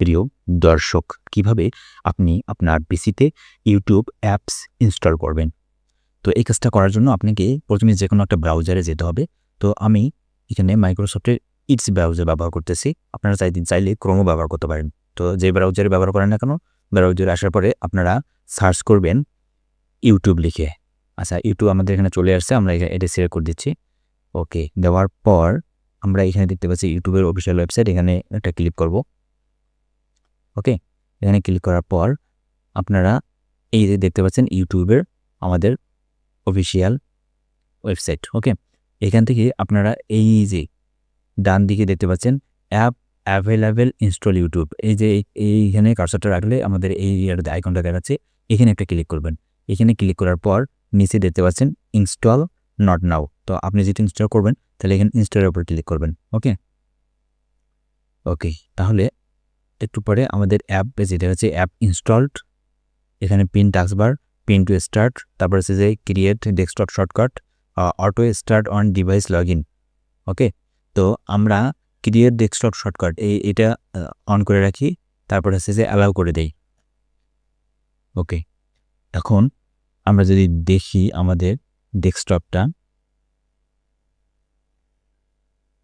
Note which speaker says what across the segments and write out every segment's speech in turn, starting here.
Speaker 1: প্রিয় দর্শক, কিভাবে আপনি আপনার পিসিতে ইউটিউব অ্যাপস ইনস্টল করবেন। তো এই কাজটা করার জন্য আপনাকে প্রথমে যেকোনো একটা ব্রাউজারে যেতে হবে। তো আমি এখানে মাইক্রোসফটের ইটস ব্রাউজার ব্যবহার করতেছি। আপনারা চাইলে ক্রোমও ব্যবহার করতে পারেন। তো যে ব্রাউজারে ব্যবহার করেন না কেন, ব্রাউজারে আসার পরে আপনারা সার্চ করবেন ইউটিউব লিখে। আচ্ছা, ইউটিউব আমাদের এখানে চলে আসছে। আমরা এটা সিলেক্ট করে দিচ্ছি। ওকে, দেওয়ার পর আমরা এখানে দেখতে পাচ্ছি ইউটিউবের অফিসিয়াল ওয়েবসাইট। এখানে একটা ক্লিক করব। ওকে, এখানে ক্লিক করার পর আপনারা এই যে দেখতে পাচ্ছেন ইউটিউবের আমাদের অফিসিয়াল ওয়েবসাইট। ওকে, এখান থেকে আপনারা এই যে ডান দিকে দেখতে পাচ্ছেন অ্যাপ অ্যাভেলেবেল ইনস্টল ইউটিউব। এই যে এইখানে কার্সরটা রাখলে আমাদের এই আইকনটা দেখাচ্ছে, এখানে একটা ক্লিক করবেন। এখানে ক্লিক করার পর নিচে দেখতে পাচ্ছেন ইনস্টল নট নাও। তো আপনি যেটা ইনস্টল করবেন তাহলে এখানে ইনস্টলের উপর ক্লিক করবেন। ওকে ওকে তাহলে একটু পরে আমাদের অ্যাপ যেটা হচ্ছে অ্যাপ ইনস্টলড। এখানে pin taskbar, pin to start, তারপর হচ্ছে যে create desktop shortcut, auto start on device log in. Okay, তো আমরা ক্রিয়েট ডেস্কটপ শর্টকাট এটা অন করে রাখি, তারপর হচ্ছে যে অ্যালাউ করে দেই। ওকে, এখন আমরা যদি দেখি আমাদের ডেস্কটপটা,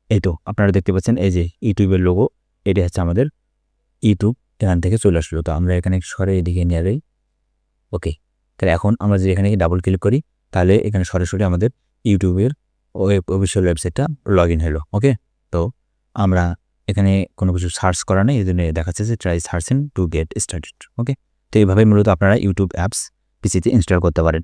Speaker 1: এই তো আপনারা দেখতে পাচ্ছেন এই যে ইউটিউবের লোগো, এটা হচ্ছে আমাদের ইউটিউব এখান থেকে চলে আসলো। তো আমরা এখানে সরে এদিকে নিয়ে যাই। ওকে, তাহলে এখন আমরা যদি এখানে ডাবল ক্লিক করি তাহলে এখানে সরাসরি আমাদের ইউটিউবের অফিসিয়াল ওয়েবসাইটটা লগ ইন হলো। ওকে, তো আমরা এখানে কোনো কিছু সার্চ করা নেই, এই জন্য দেখাচ্ছে যে try searching to get started. Okay, তো এইভাবে মূলত আপনারা ইউটিউব অ্যাপস পিসিতে ইনস্টল করতে পারেন।